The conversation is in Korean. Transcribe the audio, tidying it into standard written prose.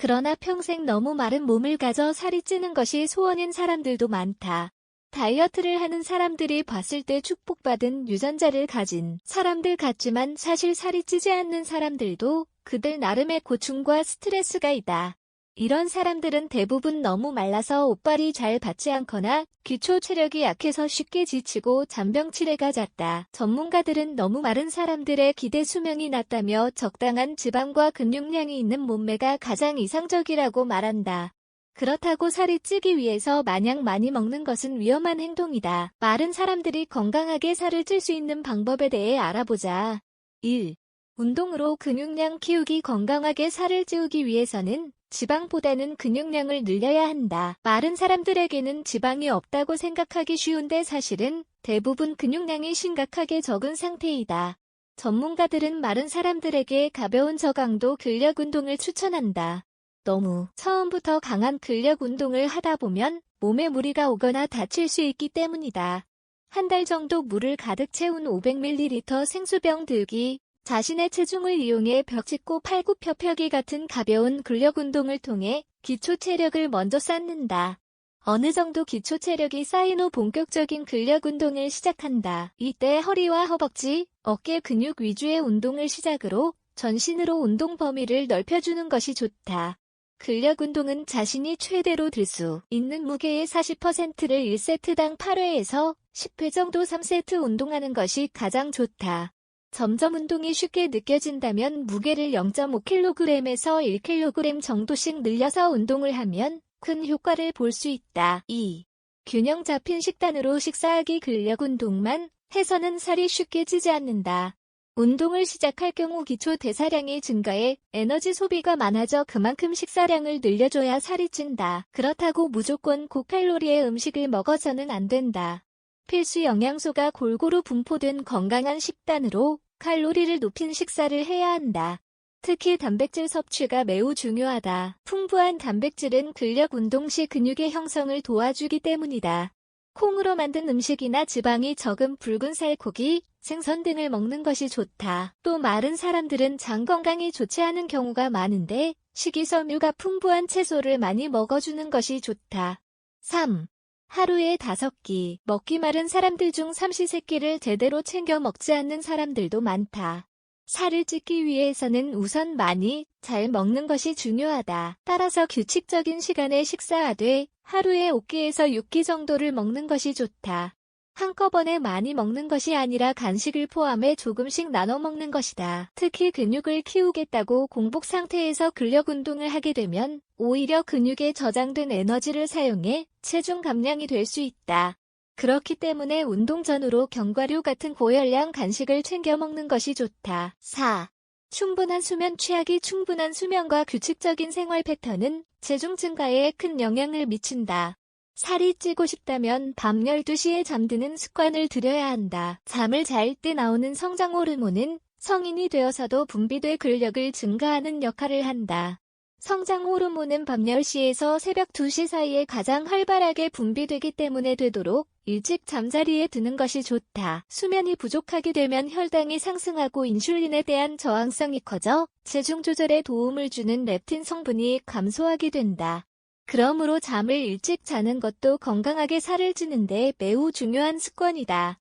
그러나 평생 너무 마른 몸을 가져 살이 찌는 것이 소원인 사람들도 많다. 다이어트를 하는 사람들이 봤을 때 축복받은 유전자를 가진 사람들 같지만 사실 살이 찌지 않는 사람들도 그들 나름의 고충과 스트레스가 있다. 이런 사람들은 대부분 너무 말라서 옷빨이 잘 받지 않거나 기초 체력이 약해서 쉽게 지치고 잔병치레가 잦다. 전문가들은 너무 마른 사람들의 기대 수명이 낮다며 적당한 지방과 근육량이 있는 몸매가 가장 이상적이라고 말한다. 그렇다고 살이 찌기 위해서 마냥 많이 먹는 것은 위험한 행동이다. 마른 사람들이 건강하게 살을 찔 수 있는 방법에 대해 알아보자. 1. 운동으로 근육량 키우기. 건강하게 살을 찌우기 위해서는 지방보다는 근육량을 늘려야 한다. 마른 사람들에게는 지방이 없다고 생각하기 쉬운데 사실은 대부분 근육량이 심각하게 적은 상태이다. 전문가들은 마른 사람들에게 가벼운 저강도 근력 운동을 추천한다. 너무 처음부터 강한 근력 운동을 하다 보면 몸에 무리가 오거나 다칠 수 있기 때문이다. 한 달 정도 물을 가득 채운 500ml 생수병 들기, 자신의 체중을 이용해 벽 짚고 팔굽혀펴기 같은 가벼운 근력 운동을 통해 기초 체력을 먼저 쌓는다. 어느 정도 기초 체력이 쌓인 후 본격적인 근력 운동을 시작한다. 이때 허리와 허벅지, 어깨 근육 위주의 운동을 시작으로 전신으로 운동 범위를 넓혀주는 것이 좋다. 근력 운동은 자신이 최대로 들 수 있는 무게의 40%를 1세트당 8회에서 10회 정도 3세트 운동하는 것이 가장 좋다. 점점 운동이 쉽게 느껴진다면 무게를 0.5kg에서 1kg 정도씩 늘려서 운동을 하면 큰 효과를 볼 수 있다. 2. 균형 잡힌 식단으로 식사하기. 근력 운동만 해서는 살이 쉽게 찌지 않는다. 운동을 시작할 경우 기초 대사량이 증가해 에너지 소비가 많아져 그만큼 식사량을 늘려줘야 살이 찐다. 그렇다고 무조건 고칼로리의 음식을 먹어서는 안 된다. 필수 영양소가 골고루 분포된 건강한 식단으로 칼로리를 높인 식사를 해야 한다. 특히 단백질 섭취가 매우 중요하다. 풍부한 단백질은 근력 운동 시 근육의 형성을 도와주기 때문이다. 콩으로 만든 음식이나 지방이 적은 붉은 살코기, 생선 등을 먹는 것이 좋다. 또 마른 사람들은 장 건강이 좋지 않은 경우가 많은데 식이섬유가 풍부한 채소를 많이 먹어주는 것이 좋다. 3. 하루에 5끼 먹기. 마른 사람들 중 삼시세끼를 제대로 챙겨 먹지 않는 사람들도 많다. 살을 찌기 위해서는 우선 많이 잘 먹는 것이 중요하다. 따라서 규칙적인 시간에 식사하되 하루에 5끼에서 6끼 정도를 먹는 것이 좋다. 한꺼번에 많이 먹는 것이 아니라 간식을 포함해 조금씩 나눠 먹는 것이다. 특히 근육을 키우겠다고 공복 상태에서 근력 운동을 하게 되면 오히려 근육에 저장된 에너지를 사용해 체중 감량이 될 수 있다. 그렇기 때문에 운동 전후로 견과류 같은 고열량 간식을 챙겨 먹는 것이 좋다. 4. 충분한 수면 취하기. 충분한 수면과 규칙적인 생활 패턴은 체중 증가에 큰 영향을 미친다. 살이 찌고 싶다면 밤 12시에 잠드는 습관을 들여야 한다. 잠을 잘 때 나오는 성장 호르몬은 성인이 되어서도 분비돼 근력을 증가하는 역할을 한다. 성장 호르몬은 밤 10시에서 새벽 2시 사이에 가장 활발하게 분비되기 때문에 되도록 일찍 잠자리에 드는 것이 좋다. 수면이 부족하게 되면 혈당이 상승하고 인슐린에 대한 저항성이 커져 체중 조절에 도움을 주는 렙틴 성분이 감소하게 된다. 그러므로 잠을 일찍 자는 것도 건강하게 살을 찌는 데 매우 중요한 습관이다.